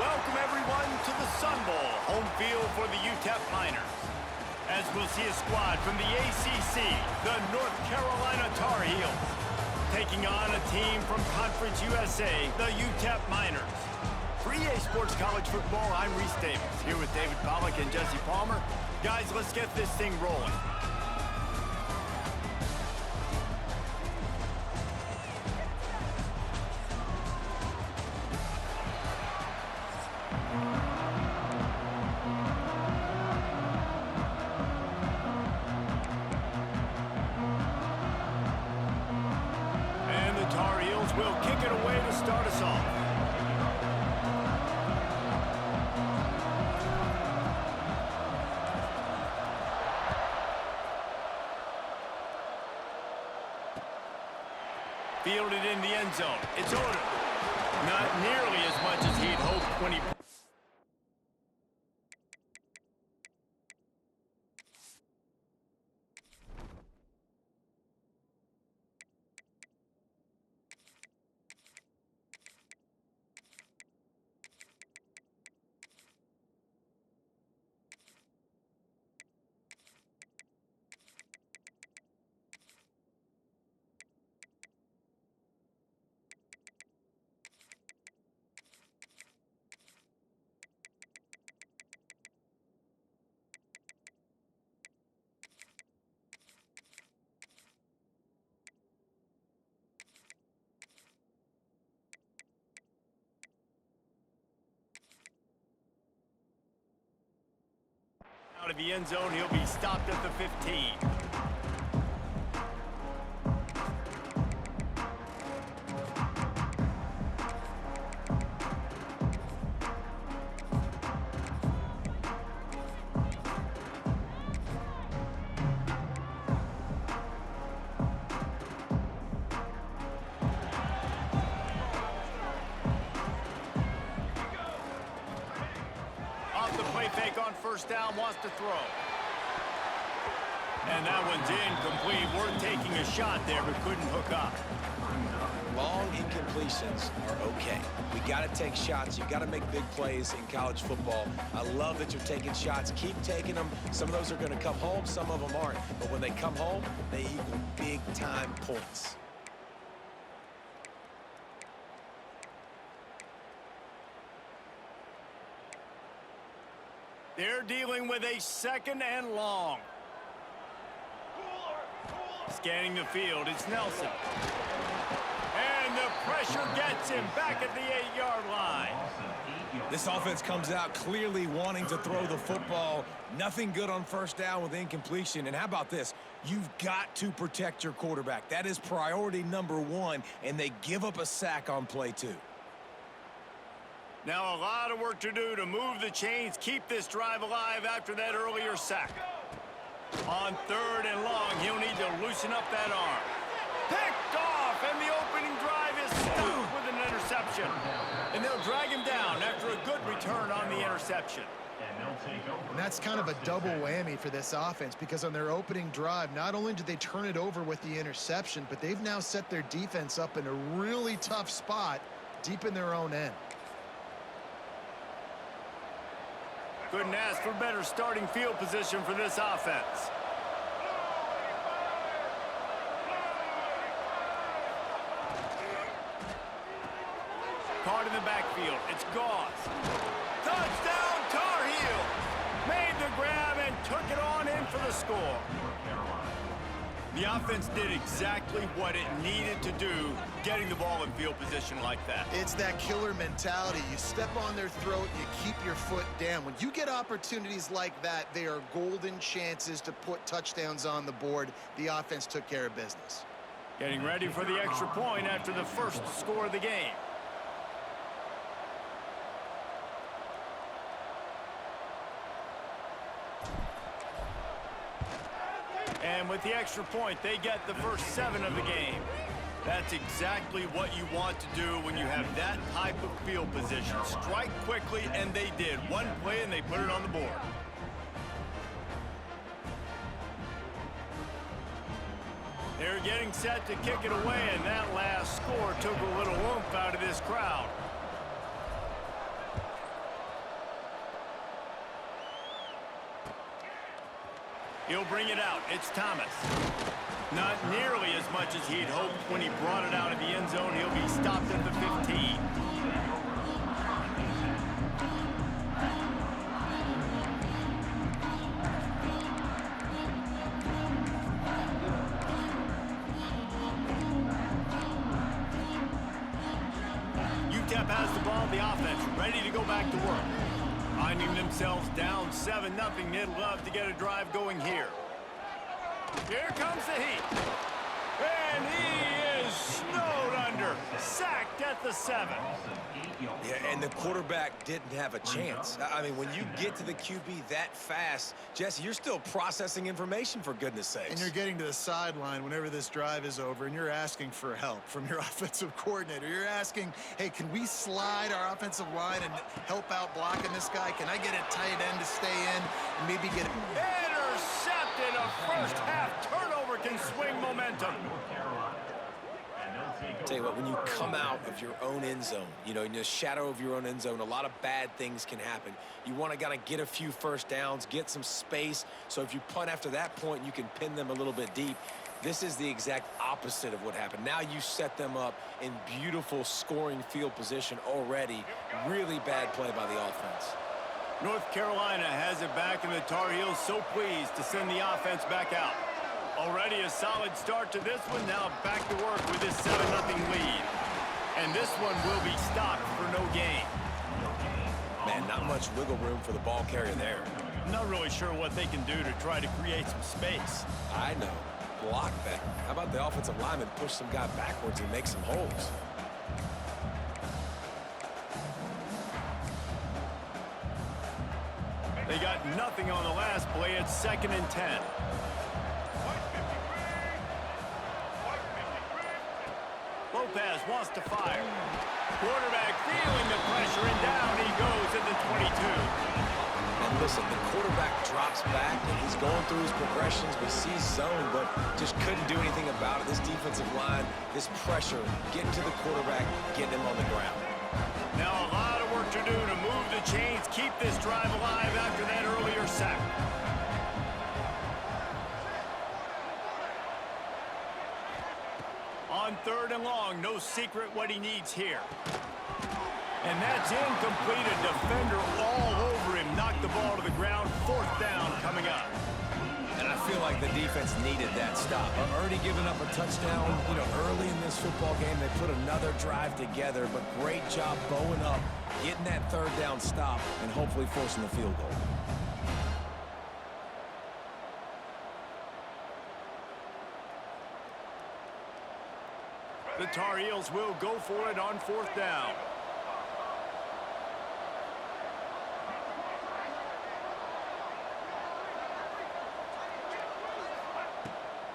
Welcome everyone to the Sun Bowl, home field for the UTEP Miners. As we'll see a squad from the ACC, the North Carolina Tar Heels, taking on a team from Conference USA, the UTEP Miners. For EA Sports College Football, I'm Reese Davis, here with David Pollack and Jesse Palmer. Guys, let's get this thing rolling. Will kick it away to start us off. Fielded in the end zone. It's Odom. Not nearly as much as he'd hoped when he... Out of the end zone, he'll be stopped at the 15. Fake on first down, wants to throw. And that one's incomplete. We're taking a shot there, but couldn't hook up. Long incompletions are okay. We got to take shots. You got to make big plays in college football. I love that you're taking shots. Keep taking them. Some of those are going to come home. Some of them aren't. But when they come home, they equal big-time points. They're dealing with a second and long. Scanning the field, it's Nelson. And the pressure gets him back at the 8-yard line. This offense comes out clearly wanting to throw the football. Nothing good on first down with incompletion. And how about this? You've got to protect your quarterback. That is priority number one, and they give up a sack on play 2. Now a lot of work to do to move the chains, keep this drive alive after that earlier sack. On third and long, he'll need to loosen up that arm. Picked off, and the opening drive is stopped with an interception. And they'll drag him down after a good return on the interception. And that's kind of a double whammy for this offense, because on their opening drive, not only did they turn it over with the interception, but they've now set their defense up in a really tough spot deep in their own end. Couldn't ask for better starting field position for this offense. Caught in the backfield. It's Gauze. Touchdown, Tar Heels! Made the grab and took it on in for the score. The offense did exactly what it needed to do, getting the ball in field position like that. It's that killer mentality. You step on their throat, you keep your foot down. When you get opportunities like that, they are golden chances to put touchdowns on the board. The offense took care of business. Getting ready for the extra point after the first score of the game. And with the extra point, they get the first 7 of the game. That's exactly what you want to do when you have that type of field position. Strike quickly, and they did. One play, and they put it on the board. They're getting set to kick it away, and that last score took a little oomph out of this crowd. He'll bring it out. It's Thomas. Not nearly as much as he'd hoped when he brought it out of the end zone. He'll be stopped at the 15. UTEP has the ball, the offense ready to go back to work. Finding themselves down 7-0, they'd love to get a drive going here. Here comes the heat. And he is snowed under. Sacked at the 7. Yeah, and the quarterback didn't have a chance. I mean, when you get to the QB that fast, Jesse, you're still processing information, for goodness sakes. And you're getting to the sideline whenever this drive is over, and you're asking for help from your offensive coordinator. You're asking, hey, can we slide our offensive line and help out blocking this guy? Can I get a tight end to stay in and maybe get it? Intercepted. A first half turnover can swing momentum. Tell you what, when you come out of your own end zone, you know, in the shadow of your own end zone, a lot of bad things can happen. You want to get a few first downs, get some space, so if you punt after that point, you can pin them a little bit deep. This is the exact opposite of what happened. Now you set them up in beautiful scoring field position already. Really bad play by the offense. North Carolina has it back, and the Tar Heels so pleased to send the offense back out. Already a solid start to this one. Now back to work with this 7-0 lead. And this one will be stopped for no gain. Man, not much wiggle room for the ball carrier there. I'm not really sure what they can do to try to create some space. I know. Block better. How about the offensive lineman push some guy backwards and make some holes? They got nothing on the last play. It's 2nd and 10. Lopez wants to fire. Quarterback feeling the pressure, and down he goes at the 22. And listen, the quarterback drops back, and he's going through his progressions. We see zone, but just couldn't do anything about it. This defensive line, this pressure, getting to the quarterback, getting him on the ground. Now a lot of work to do to move the chains, keep this drive alive after that earlier sack. On 3rd and long, no secret what he needs here. And that's incomplete. A defender all over him. Knocked the ball to the ground. 4th down coming up. And I feel like the defense needed that stop. Already giving up a touchdown, you know, early in this football game. They put another drive together, but great job bowing up, getting that 3rd down stop, and hopefully forcing the field goal. The Tar Heels will go for it on 4th down.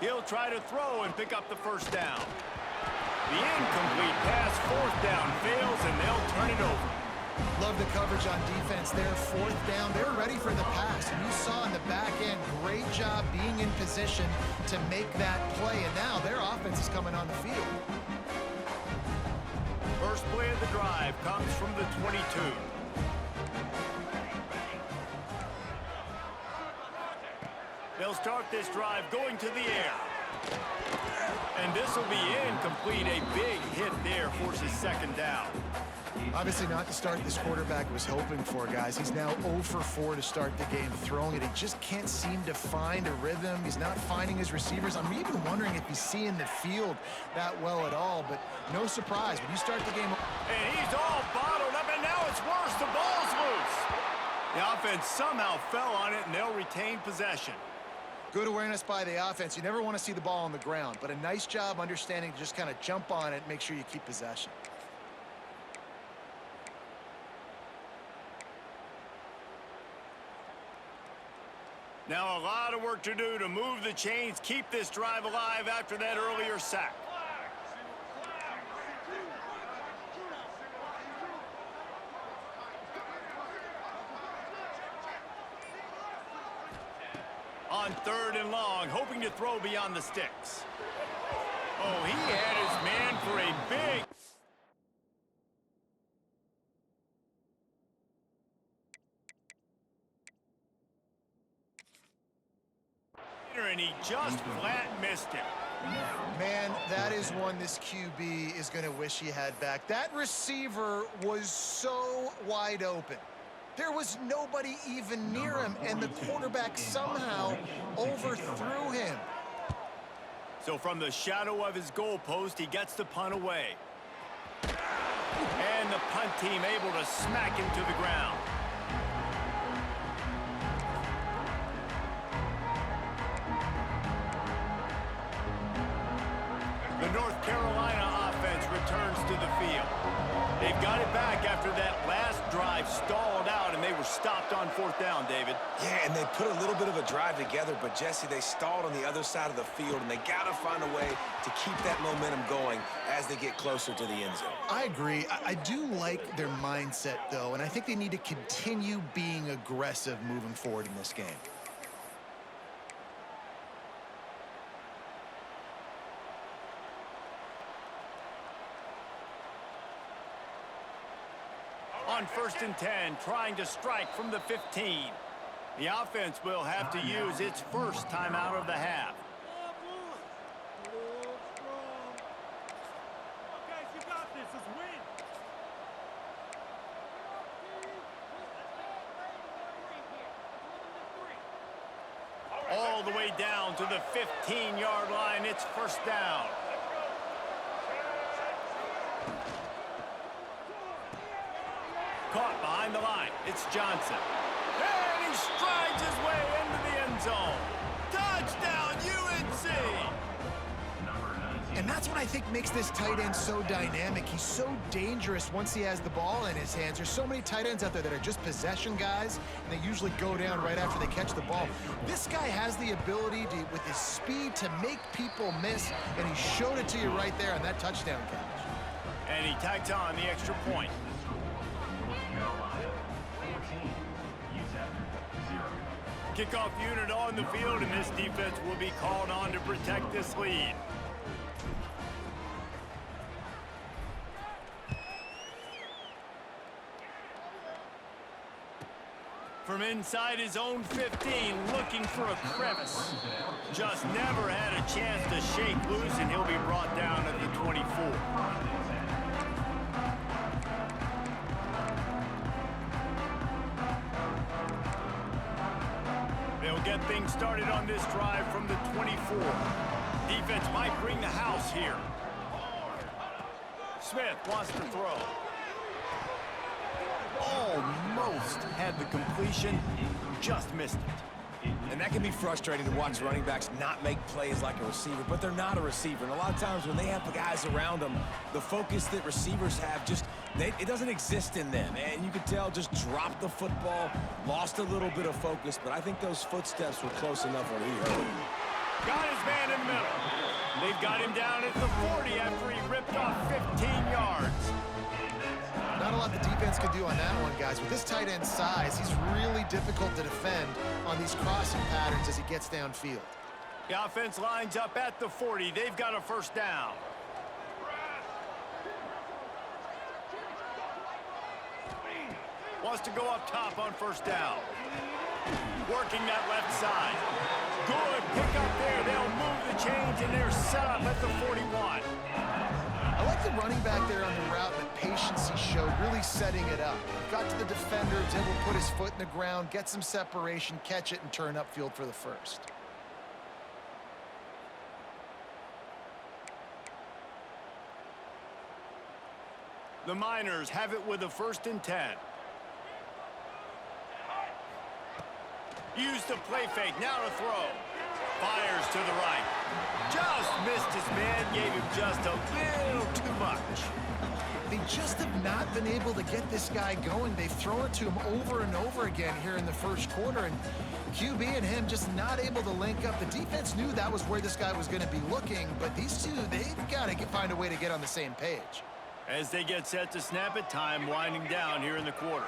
He'll try to throw and pick up the 1st down. The incomplete pass, 4th down, fails, and they'll turn it over. Love the coverage on defense there. 4th down. They were ready for the pass. And you saw in the back end, great job being in position to make that play. And now their offense is coming on the field. First play of the drive comes from the 22. They'll start this drive going to the air. And this will be incomplete. A big hit there forces 2nd down. Obviously not the start this quarterback was hoping for, guys. He's now 0 for 4 to start the game throwing it. He just can't seem to find a rhythm. He's not finding his receivers. I'm even wondering if he's seeing the field that well at all, but no surprise. When you start the game... And he's all bottled up, and now it's worse. The ball's loose. The offense somehow fell on it, and they'll retain possession. Good awareness by the offense. You never want to see the ball on the ground, but a nice job understanding to just kind of jump on it and make sure you keep possession. Now a lot of work to do to move the chains, keep this drive alive after that earlier sack. On 3rd and long, hoping to throw beyond the sticks. Oh, he had his man for a big... there, and he just flat missed it. Man, that is one this QB is going to wish he had back. That receiver was so wide open. There was nobody even near him, and the quarterback somehow overthrew him. So from the shadow of his goalpost, he gets the punt away. And the punt team able to smack him to the ground. The North Carolina offense returns to the field. They've got it back after that last drive stalled out, and they were stopped on 4th down, David. Yeah, and they put a little bit of a drive together, but, Jesse, they stalled on the other side of the field, and they got to find a way to keep that momentum going as they get closer to the end zone. I agree. I do like their mindset, though, and I think they need to continue being aggressive moving forward in this game. On 1st and 10, trying to strike from the 15. The offense will have to use its first timeout of the half. All the way down to the 15-yard line. It's 1st down. Caught behind the line. It's Johnson. And he strides his way into the end zone. Touchdown, UNC! And that's what I think makes this tight end so dynamic. He's so dangerous once he has the ball in his hands. There's so many tight ends out there that are just possession guys, and they usually go down right after they catch the ball. This guy has the ability to, with his speed, to make people miss, and he showed it to you right there on that touchdown catch. And he tags on the extra point. Kickoff unit on the field, and this defense will be called on to protect this lead. From inside his own 15, looking for a crevice. Just never had a chance to shake loose, and he'll be brought down at the 24. They'll get things started on this drive from the 24. Defense might bring the house here. Smith wants to throw. Almost had the completion, just missed it. And that can be frustrating to watch running backs not make plays like a receiver, but they're not a receiver. And a lot of times when they have the guys around them, the focus that receivers have it doesn't exist in them. And you could tell, just dropped the football, lost a little bit of focus, but I think those footsteps were close enough when he heard it. Got his man in the middle. They've got him down at the 40 after he ripped off 15 yards. Not a lot the defense can do on that one, guys. With this tight end size, he's really difficult to defend on these crossing patterns as he gets downfield. The offense lines up at the 40. They've got a 1st down. Wants to go up top on 1st down. Working that left side. Good pick up there. They'll move the chains, and they're set up at the 41. I like the running back there on the route and the patience he showed, really setting it up. Got to the defender, was able to put his foot in the ground, get some separation, catch it, and turn upfield for the 1st. The Miners have it with a 1st and 10. Used the play fake, now to throw. Fires to the right. Just missed his man, gave him just a little too much. They just have not been able to get this guy going. They've thrown it to him over and over again here in the 1st quarter, and QB and him just not able to link up. The defense knew that was where this guy was going to be looking, but these two, they've got to find a way to get on the same page. As they get set to snap it, time winding down here in the quarter.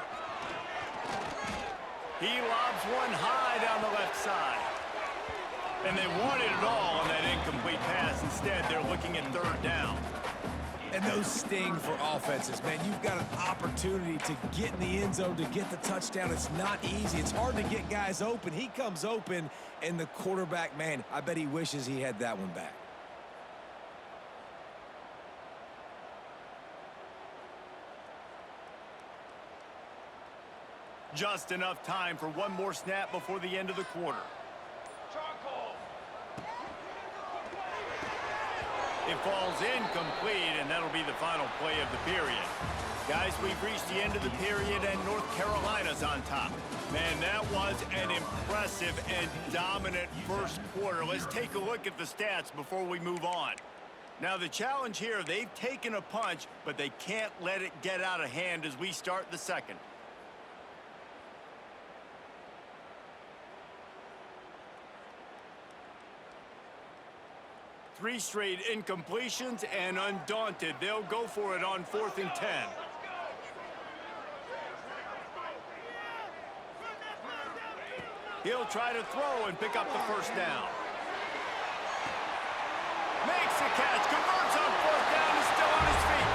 He lobs one high down the left side. And they wanted it all on that incomplete pass. Instead, they're looking at 3rd down. And those sting for offenses, man. You've got an opportunity to get in the end zone, to get the touchdown. It's not easy. It's hard to get guys open. He comes open, and the quarterback, man, I bet he wishes he had that one back. Just enough time for one more snap before the end of the quarter. It falls incomplete, and that'll be the final play of the period. Guys, we've reached the end of the period, and North Carolina's on top. Man, that was an impressive and dominant first quarter. Let's take a look at the stats before we move on. Now, the challenge here, they've taken a punch, but they can't let it get out of hand as we start the second. Three straight incompletions, and undaunted, they'll go for it on 4th and 10. He'll try to throw and pick up the first down. Makes a catch, converts on 4th down, is still on his feet.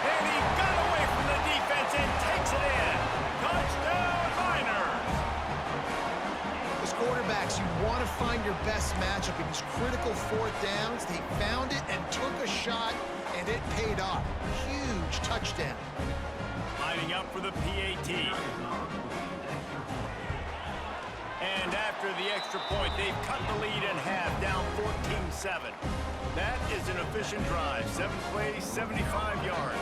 And he got away from the defense and takes it in. Touchdown, Miners! As quarterbacks, you want to find your best matchup in these critical 4th downs. They found it and took a shot, and it paid off. Huge touchdown. Lining up for the PAT. And after the extra point, they've cut the lead in half, down 14-7. That is an efficient drive. 7 plays, 75 yards.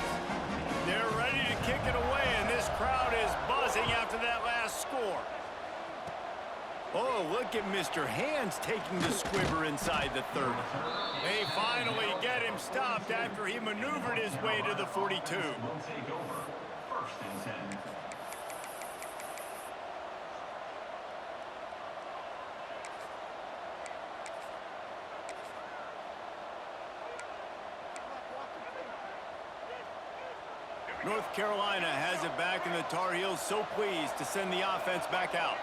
They're ready to kick it away, and this crowd is buzzing after that last score. Oh, look at Mr. Hands taking the squibber inside the 30. They finally get him stopped after he maneuvered his way to the 42. North Carolina has it back, and the Tar Heels so pleased to send the offense back out.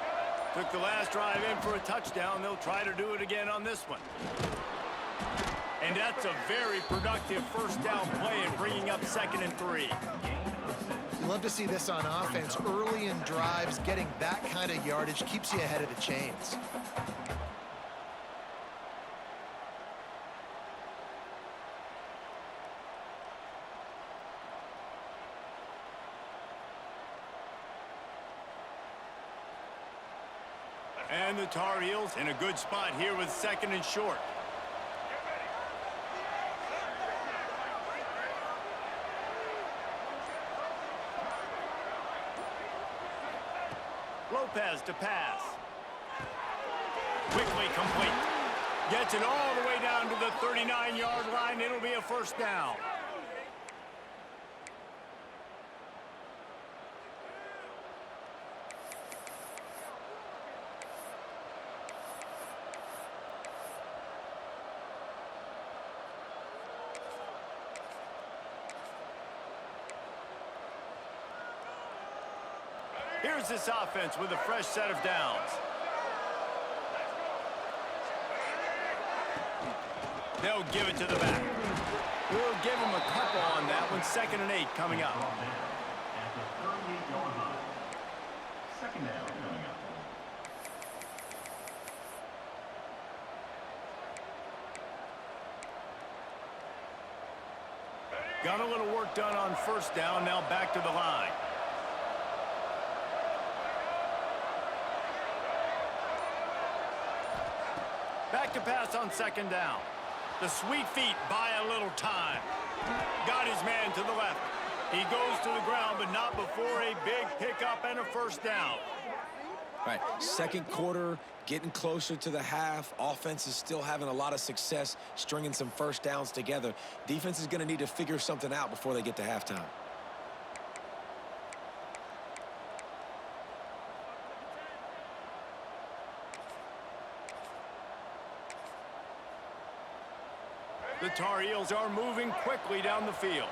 Took the last drive in for a touchdown. They'll try to do it again on this one. And that's a very productive first down play and bringing up 2nd and 3. You love to see this on offense. Early in drives, getting that kind of yardage keeps you ahead of the chains. And the Tar Heels in a good spot here with 2nd and short. Lopez to pass. Quickly complete. Gets it all the way down to the 39-yard line. It'll be a first down. Here's this offense with a fresh set of downs. They'll give it to the back. We'll give him a couple on that one. 2nd and 8 coming up. Got a little work done on first down. Now back to the line. Back to pass on 2nd down. The sweet feet buy a little time. Got his man to the left. He goes to the ground, but not before a big pickup and a first down. Right, 2nd quarter, getting closer to the half. Offense is still having a lot of success stringing some first downs together. Defense is going to need to figure something out before they get to halftime. The Tar Heels are moving quickly down the field.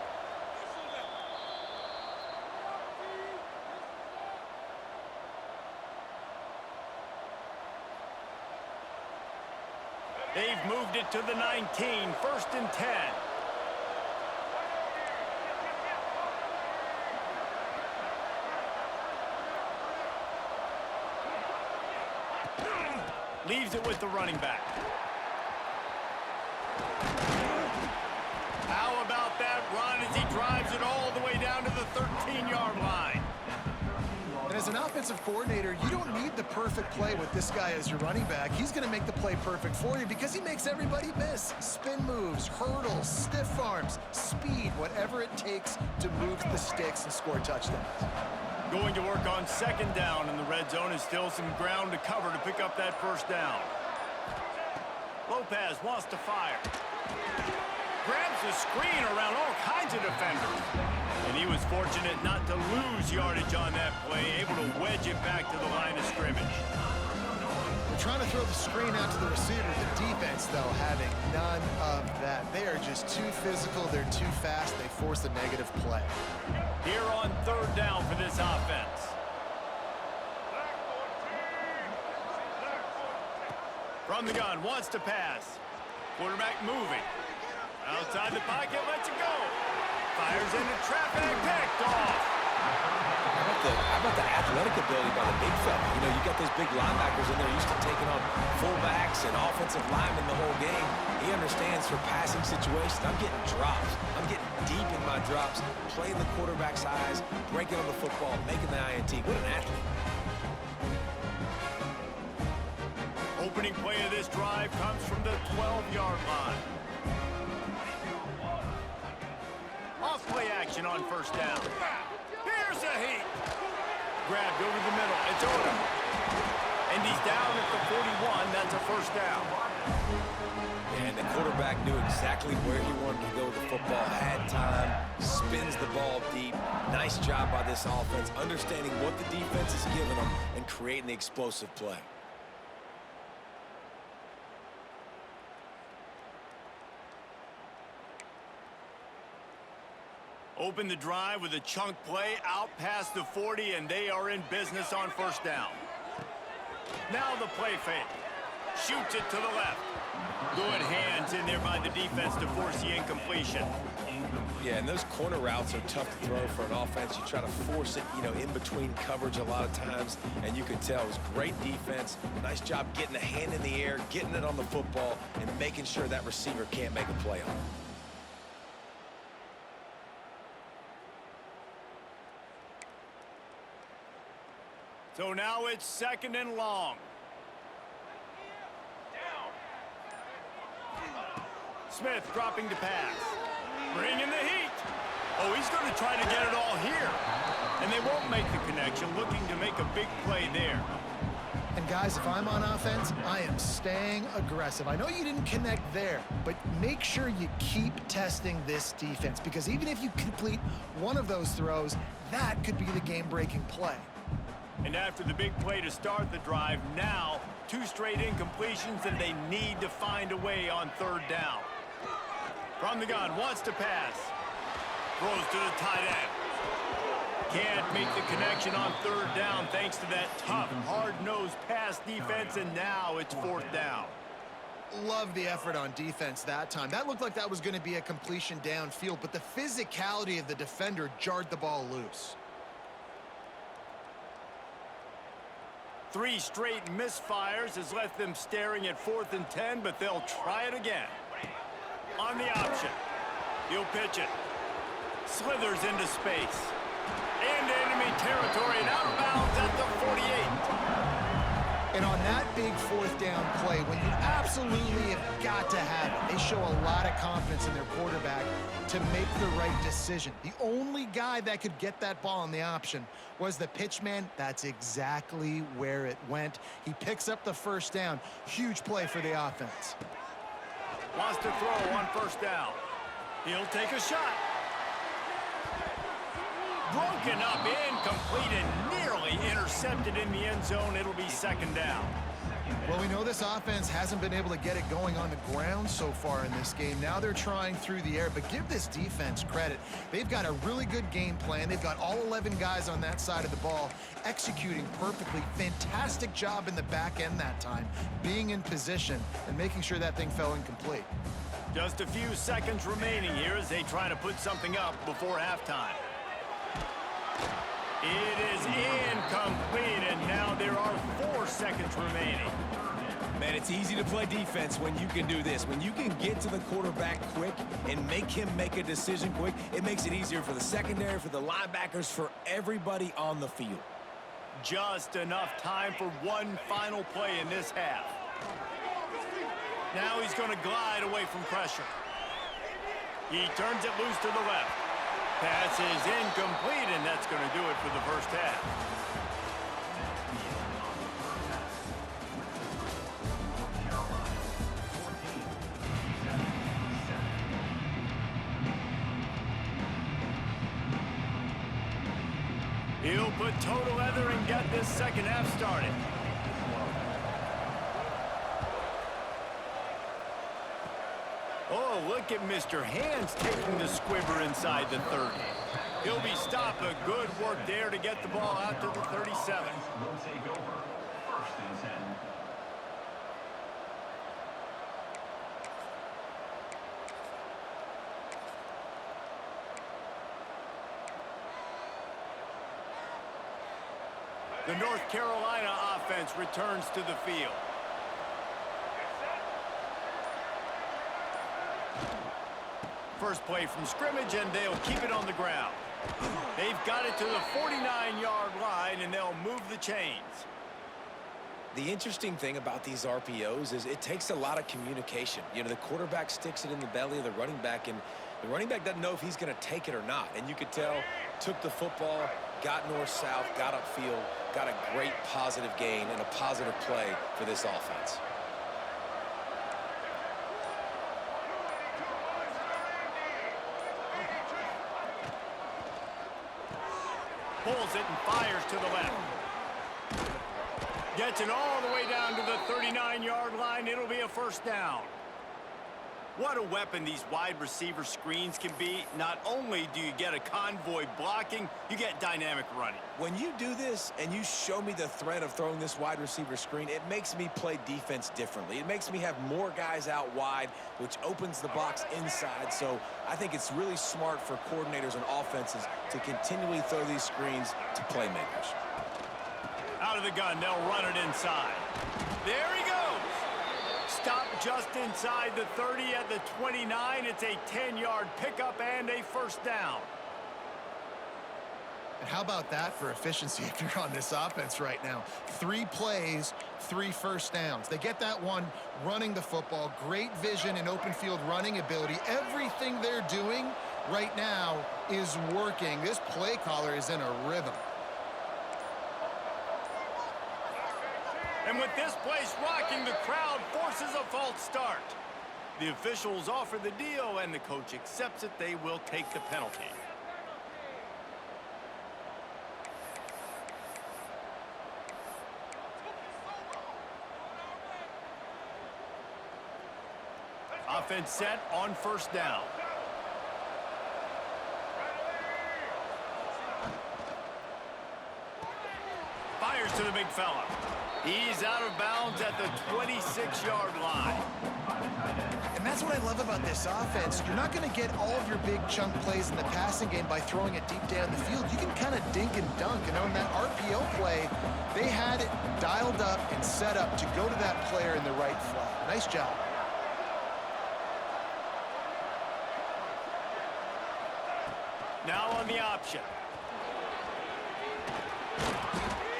They've moved it to the 19, 1st and 10. Leaves it with the running back. How about that run as he drives it all the way down to the 13-yard line? And as an offensive coordinator, you don't need the perfect play with this guy as your running back. He's going to make the play perfect for you because he makes everybody miss. Spin moves, hurdles, stiff arms, speed, whatever it takes to move the sticks and score touchdowns. Going to work on second down in the red zone is still some ground to cover to pick up that first down. Lopez wants to fire. Grabs the screen around all kinds of defenders. And he was fortunate not to lose yardage on that play, able to wedge it back to the line of scrimmage. They're trying to throw the screen out to the receiver. The defense, though, having none of that. They are just too physical. They're too fast. They force a negative play. Here on third down for this offense. From the gun, wants to pass. Quarterback moving. Outside the pocket, lets it go. Fires into traffic, picked off. How about the athletic ability by the big fella? You know, you got those big linebackers in there used to taking on fullbacks and offensive linemen the whole game. He understands for passing situations. I'm getting drops. I'm getting deep in my drops, playing the quarterback's eyes, breaking on the football, making the INT. What an athlete. Opening play of this drive comes from the 12-yard line. Off play action on first down. Here's a heat. Grabbed over the middle. It's Odom. And he's down at the 41. That's a first down. And the quarterback knew exactly where he wanted to go with the football. Had time. Spins the ball deep. Nice job by this offense, understanding what the defense is giving them and creating the explosive play. Open the drive with a chunk play out past the 40, and they are in business on first down. Now the play fake. Shoots it to the left. Good hands in there by the defense to force the incompletion. Yeah, and those corner routes are tough to throw for an offense. You try to force it, you know, in between coverage a lot of times, and you can tell it was great defense. Nice job getting a hand in the air, getting it on the football, and making sure that receiver can't make a play on it. So now it's second and long. Smith dropping to pass. Bringing the heat. Oh, he's going to try to get it all here. And they won't make the connection, looking to make a big play there. And guys, if I'm on offense, I am staying aggressive. I know you didn't connect there, but make sure you keep testing this defense, because even if you complete one of those throws, that could be the game-breaking play. And after the big play to start the drive, now 2 straight incompletions, and they need to find a way on third down. From the gun, wants to pass. Throws to the tight end. Can't make the connection on third down thanks to that tough, hard-nosed pass defense, and now it's fourth down. Love the effort on defense that time. That looked like that was going to be a completion downfield, but the physicality of the defender jarred the ball loose. 3 straight misfires has left them staring at 4th and 10, but they'll try it again. On the option. He'll pitch it. Slithers into space. Into enemy territory and out of bounds at the 48. And on that big 4th down play, when you absolutely have got to have it, they show a lot of confidence in their quarterback to make the right decision. The only guy that could get that ball on the option was the pitchman. That's exactly where it went. He picks up the first down. Huge play for the offense. Wants to throw on first down. He'll take a shot. Broken up, incomplete, and nearly intercepted in the end zone. It'll be second down. Well, we know this offense hasn't been able to get it going on the ground so far in this game. Now they're trying through the air, but give this defense credit. They've got a really good game plan. They've got all 11 guys on that side of the ball executing perfectly. Fantastic job in the back end that time, being in position and making sure that thing fell incomplete. Just a few seconds remaining here as they try to put something up before halftime. It is incomplete, and now there are 4 seconds remaining. Man, it's easy to play defense when you can do this. When you can get to the quarterback quick and make him make a decision quick, it makes it easier for the secondary, for the linebackers, for everybody on the field. Just enough time for one final play in this half. Now he's going to glide away from pressure. He turns it loose to the left. Pass is incomplete, and that's going to do it for the first half. He'll put total leather and get this second half started. Oh, look at Mr. Hands taking the squibber inside the 30. He'll be stopped, but good work there to get the ball out to the 37. Will take over. 1st and 10. The North Carolina offense returns to the field. First play from scrimmage, and they'll keep it on the ground. They've got it to the 49-yard line, and they'll move the chains. The interesting thing about these RPOs is it takes a lot of communication. You know, the quarterback sticks it in the belly of the running back, and the running back doesn't know if he's going to take it or not. And you could tell, took the football, got north-south, got upfield, got a great positive gain and a positive play for this offense. Pulls it and fires to the left. Gets it all the way down to the 39-yard line. It'll be a first down. What a weapon these wide receiver screens can be. Not only do you get a convoy blocking, you get dynamic running. When you do this and you show me the threat of throwing this wide receiver screen, it makes me play defense differently. It makes me have more guys out wide, which opens the box inside. So I think it's really smart for coordinators and offenses to continually throw these screens to playmakers. Out of the gun, they'll run it inside. There he goes. Stop just inside the 30 at the 29. It's a 10-yard pickup and a first down. And how about that for efficiency if you're on this offense right now? 3 plays, 3 first downs. They get that one running the football, great vision and open field running ability. Everything they're doing right now is working. This play caller is in a rhythm. And with this place rocking, the crowd forces a false start. The officials offer the deal, and the coach accepts it. They will take the penalty. Offense set on first down. Fires to the big fella. He's out of bounds at the 26-yard line. And that's what I love about this offense. You're not going to get all of your big chunk plays in the passing game by throwing it deep down the field. You can kind of dink and dunk. And on that RPO play, they had it dialed up and set up to go to that player in the right flat. Nice job. Now on the option.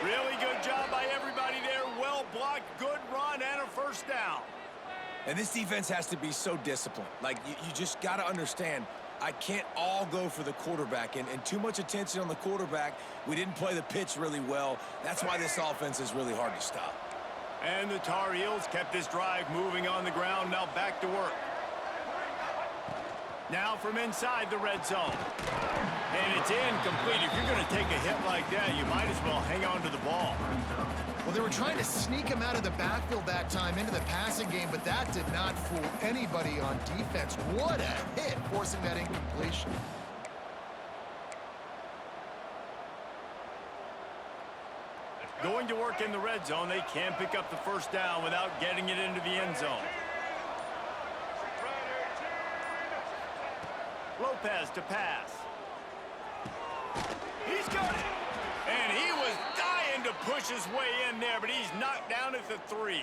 Really good job by everybody there. Well blocked, good run, and a first down. And this defense has to be so disciplined. Like, you just got to understand, I can't all go for the quarterback. And too much attention on the quarterback. We didn't play the pitch really well. That's why this offense is really hard to stop. And the Tar Heels kept this drive moving on the ground. Now back to work. Now from inside the red zone. And it's incomplete. If you're going to take a hit like that, you might as well hang on to the ball. Well, they were trying to sneak him out of the backfield that time into the passing game, but that did not fool anybody on defense. What a hit, forcing that incompletion. Going to work in the red zone, they can pick up the first down without getting it into the end zone. Lopez to pass. He's got it. And he was dying to push his way in there, but he's knocked down at the 3.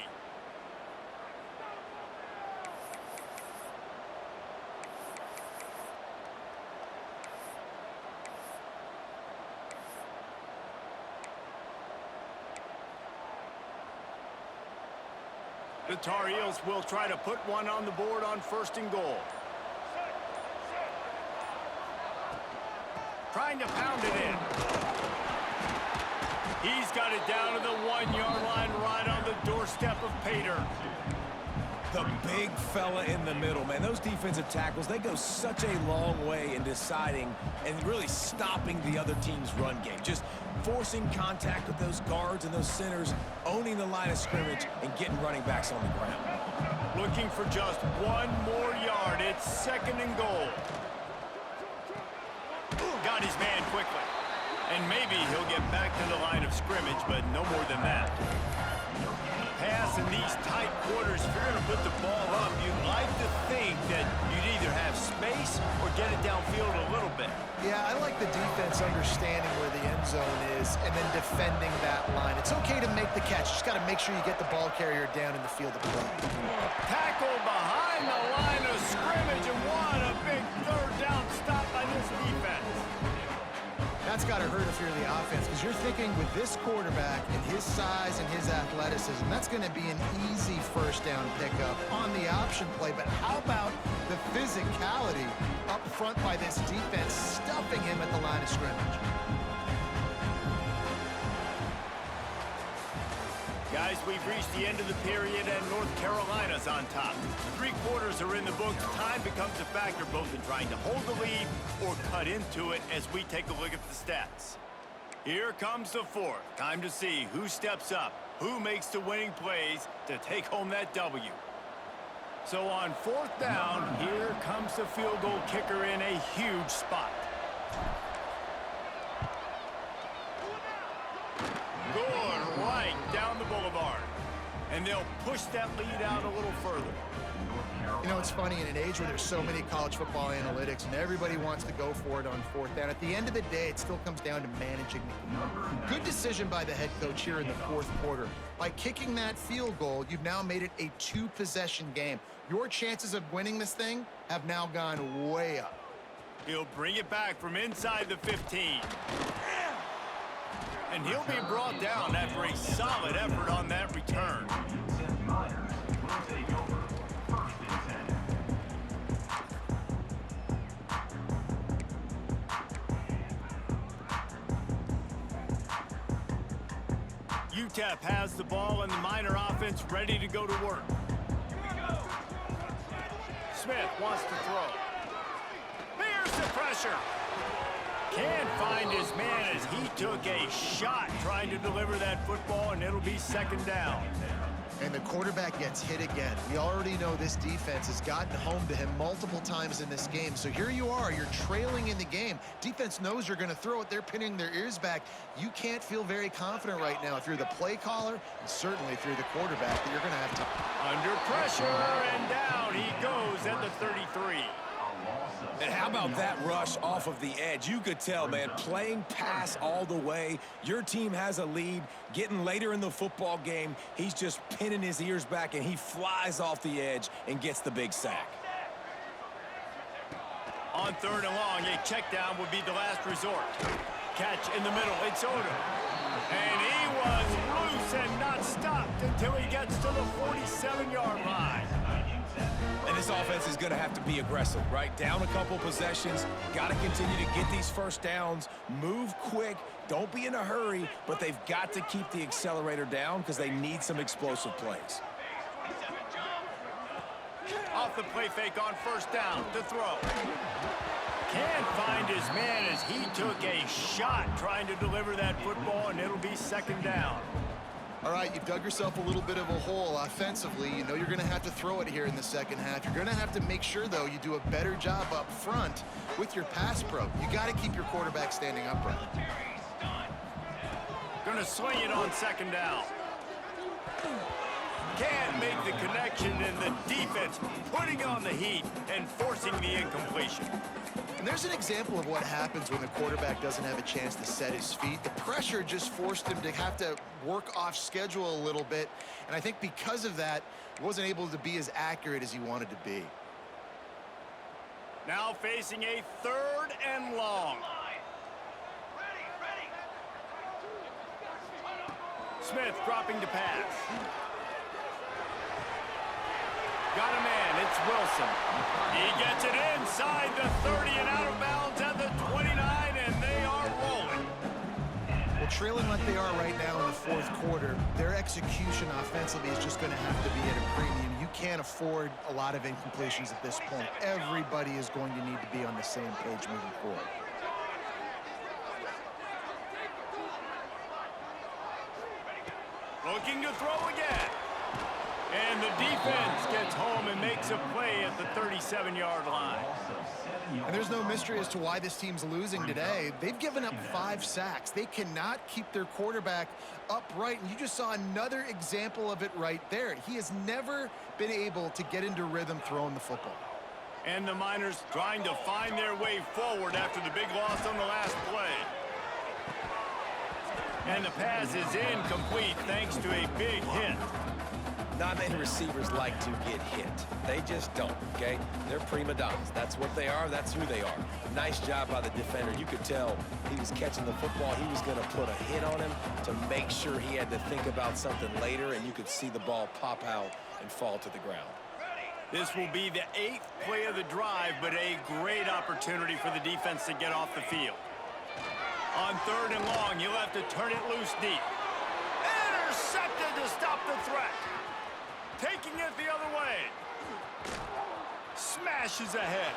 The Tar Heels will try to put one on the board on 1st and goal. Trying to pound it in. He's got it down to the 1-yard line right on the doorstep of Pater. The big fella in the middle, man. Those defensive tackles, they go such a long way in deciding and really stopping the other team's run game. Just forcing contact with those guards and those centers, owning the line of scrimmage, and getting running backs on the ground. Looking for just 1 more yard. It's 2nd and goal. Got his man quickly. And maybe he'll get back to the line of scrimmage, but no more than that. Pass in these tight quarters, if you're going to put the ball up, you'd like to think that you'd either have space or get it downfield a little bit. Yeah, I like the defense understanding where the end zone is and then defending that line. It's okay to make the catch. Just got to make sure you get the ball carrier down in the field of play. Tackle behind the line of scrimmage, and what a big 3rd down stop by this defense. That's got to hurt if you're the offense, because you're thinking with this quarterback and his size and his athleticism, that's going to be an easy 1st down pickup on the option play. But how about the physicality up front by this defense, stuffing him at the line of scrimmage? Guys, we've reached the end of the period, and North Carolina's on top. 3 quarters are in the books. Time becomes a factor both in trying to hold the lead or cut into it as we take a look at the stats. Here comes the 4th. Time to see who steps up, who makes the winning plays to take home that W. So on 4th down, here comes the field goal kicker in a huge spot. Good right down the boulevard. And they'll push that lead out a little further. You know, it's funny, in an age where there's so many college football analytics and everybody wants to go for it on 4th down, at the end of the day, it still comes down to managing the game. Good decision by the head coach here in the 4th quarter. By kicking that field goal, you've now made it a 2-possession game. Your chances of winning this thing have now gone way up. He'll bring it back from inside the 15. And he'll be brought down after a solid effort on that return. UTEP has the ball and the Miner offense ready to go to work. Smith wants to throw. Here's the pressure. Can't find his man as he took a shot trying to deliver that football, and it'll be 2nd down. And the quarterback gets hit again. We already know this defense has gotten home to him multiple times in this game. So here you are, you're trailing in the game. Defense knows you're going to throw it. They're pinning their ears back. You can't feel very confident right now if you're the play caller, and certainly if you're the quarterback, that you're going to have to. Under pressure, and down he goes at the 33. And how about that rush off of the edge? You could tell, man, playing pass all the way. Your team has a lead. Getting later in the football game, he's just pinning his ears back, and he flies off the edge and gets the big sack. On 3rd and long, a check down would be the last resort. Catch in the middle, it's Odom. And he was loose and not stopped until he gets to the 47-yard line. And this offense is going to have to be aggressive, right? Down a couple possessions, got to continue to get these 1st downs, move quick, don't be in a hurry, but they've got to keep the accelerator down because they need some explosive plays. Off the play fake on 1st down to throw. Can't find his man as he took a shot trying to deliver that football, and it'll be 2nd down. All right, you've dug yourself a little bit of a hole offensively. You know you're going to have to throw it here in the 2nd half. You're going to have to make sure, though, you do a better job up front with your pass pro. You got to keep your quarterback standing upright. Going to swing it on 2nd down. Can't make the connection, and the defense putting on the heat and forcing the incompletion. And there's an example of what happens when the quarterback doesn't have a chance to set his feet. The pressure just forced him to have to work off schedule a little bit. And I think because of that, he wasn't able to be as accurate as he wanted to be. Now facing a 3rd and long. Smith dropping to pass. Got a man, it's Wilson. He gets it inside the 30 and out of bounds at the 29, and they are rolling. Well, trailing like they are right now in the fourth quarter, their execution offensively is just going to have to be at a premium. You can't afford a lot of incompletions at this point. Everybody is going to need to be on the same page moving forward. Looking to throw again. And the defense gets home and makes a play at the 37-yard line. And there's no mystery as to why this team's losing today. They've given up 5 sacks. They cannot keep their quarterback upright, and you just saw another example of it right there. He has never been able to get into rhythm throwing the football. And the Miners trying to find their way forward after the big loss on the last play. And the pass is incomplete thanks to a big hit. Not many receivers like to get hit. They just don't, okay? They're prima donnas. That's what they are. That's who they are. Nice job by the defender. You could tell he was catching the football. He was going to put a hit on him to make sure he had to think about something later, and you could see the ball pop out and fall to the ground. This will be the 8th play of the drive, but a great opportunity for the defense to get off the field. On 3rd and long, you'll have to turn it loose deep. Intercepted to stop the threat. Taking it the other way. Smashes ahead.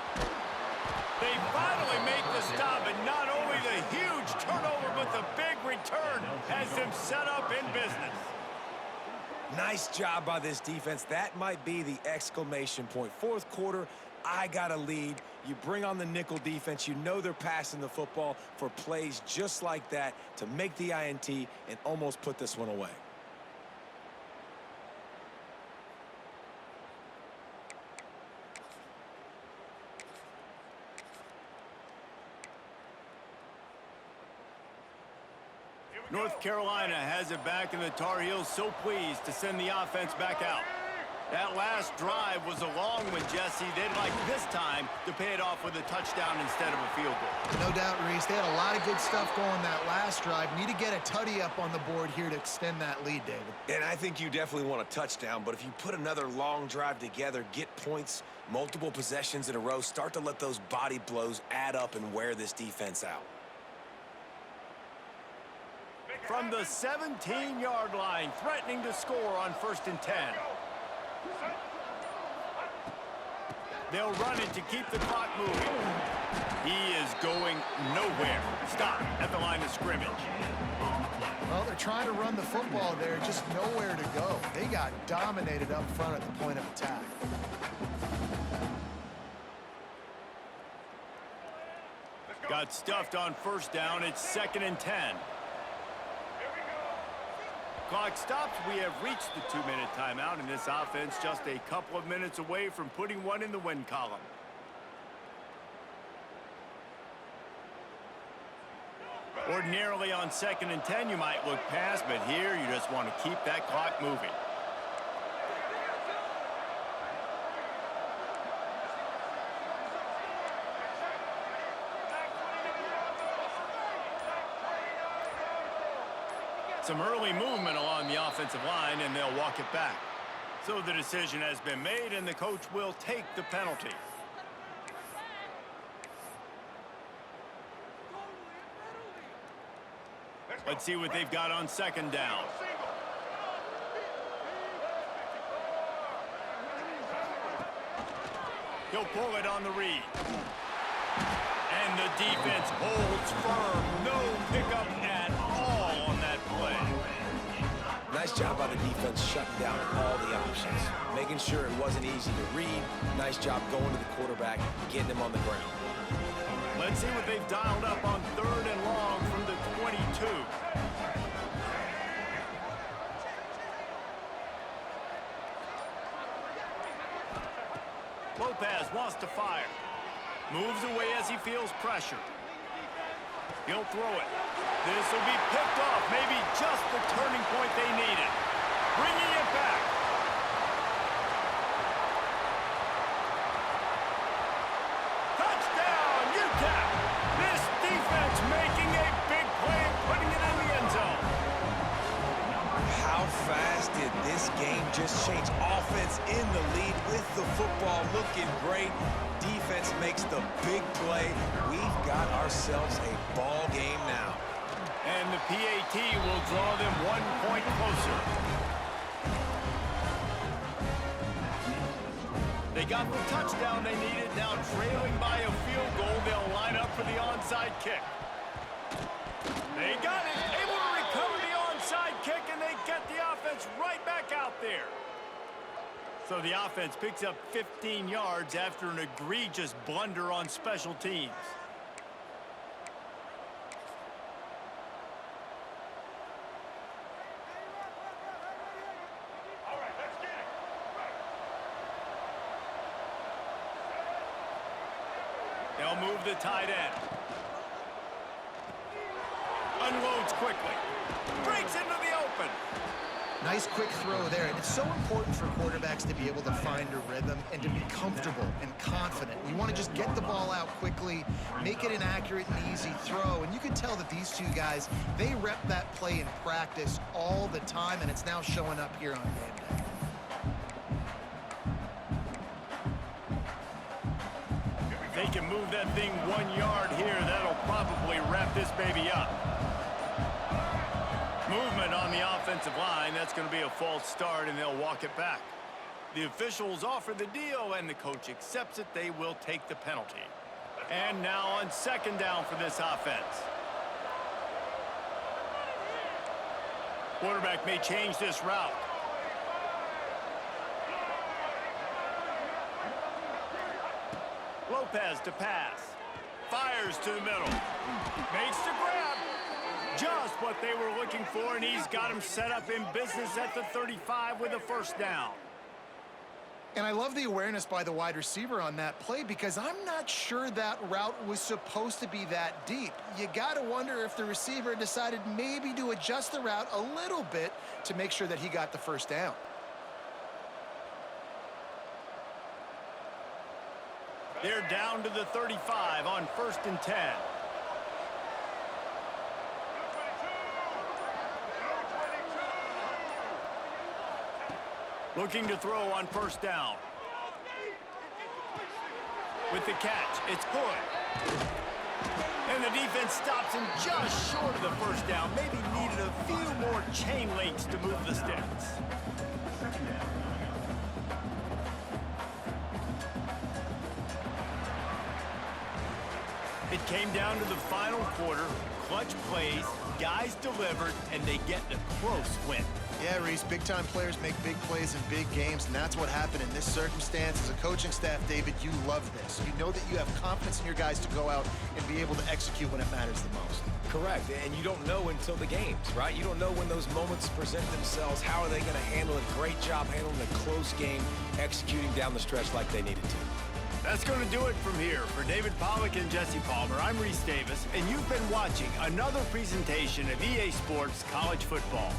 They finally make the stop, and not only the huge turnover, but the big return has them set up in business. Nice job by this defense. That might be the exclamation point. Fourth quarter, I got a lead. You bring on the nickel defense. You know they're passing the football for plays just like that to make the INT and almost put this one away. North Carolina has it back, and the Tar Heels so pleased to send the offense back out. That last drive was a long one, Jesse. They'd like this time to pay it off with a touchdown instead of a field goal. No doubt, Reese. They had a lot of good stuff going that last drive. Need to get a tutty up on the board here to extend that lead, David. And I think you definitely want a touchdown, but if you put another long drive together, get points, multiple possessions in a row, start to let those body blows add up and wear this defense out. From the 17-yard line, threatening to score on 1st and 10. They'll run it to keep the clock moving. He is going nowhere. Stop at the line of scrimmage. Well, they're trying to run the football there, just nowhere to go. They got dominated up front at the point of attack. Got stuffed on 1st down. It's 2nd and 10. Clock stops. We have reached the 2-minute timeout, and this offense just a couple of minutes away from putting one in the win column. Ordinarily on 2nd and 10, you might look past, but here you just want to keep that clock moving. Some early movement along the offensive line, and they'll walk it back. So the decision has been made, and the coach will take the penalty. Let's see what they've got on 2nd down. He'll pull it on the read. And the defense holds firm. No pickup at all on that play. Nice job by the defense shutting down all the options, making sure it wasn't easy to read. Nice job going to the quarterback, getting him on the ground. Let's see what they've dialed up on 3rd and long from the 22. Lopez wants to fire. Moves away as he feels pressure. He'll throw it. This will be picked off. Maybe just the turning point they needed. Bringing it back. Touchdown, UTEP. This defense making a big play, putting it in the end zone. How fast did this game just change? Offense in the lead with the football looking great. Defense makes the big play. We've got ourselves a ball game now. And the PAT will draw them 1 point closer. They got the touchdown they needed. Now trailing by a field goal, they'll line up for the onside kick. They got it. Able to recover the onside kick, and they get the offense right back out there. So the offense picks up 15 yards after an egregious blunder on special teams. They'll move the tight end. Unloads quickly. Breaks into the open. Nice quick throw there. And it's so important for quarterbacks to be able to find a rhythm and to be comfortable and confident. You want to just get the ball out quickly, make it an accurate and easy throw. And you can tell that these two guys, they rep that play in practice all the time, and it's now showing up here on game day. They can move that thing 1 yard here. That'll probably wrap this baby up. Movement on the offensive line. That's going to be a false start, and they'll walk it back. The officials offer the deal, and the coach accepts it. They will take the penalty. And now on second down for this offense. Quarterback may change this route. Lopez to pass. Fires to the middle. Makes the grab. Just what they were looking for, and he's got him set up in business at the 35 with a first down. And I love the awareness by the wide receiver on that play, because I'm not sure that route was supposed to be that deep. You got to wonder if the receiver decided maybe to adjust the route a little bit to make sure that he got the first down. They're down to the 35 on 1st and 10. Looking to throw on first down. With the catch, it's Hood. And the defense stops him just short of the first down. Maybe needed a few more chain links to move the sticks. It came down to the final quarter. Clutch plays, guys delivered, and they get a close win. Yeah, Reese, big-time players make big plays in big games, and that's what happened in this circumstance. As a coaching staff, David, you love this. You know that you have confidence in your guys to go out and be able to execute when it matters the most. Correct, and you don't know until the games, right? You don't know when those moments present themselves. How are they going to handle it? Great job handling a close game, executing down the stretch like they needed to. That's going to do it from here. For David Pollack and Jesse Palmer, I'm Reese Davis, and you've been watching another presentation of EA Sports College Football.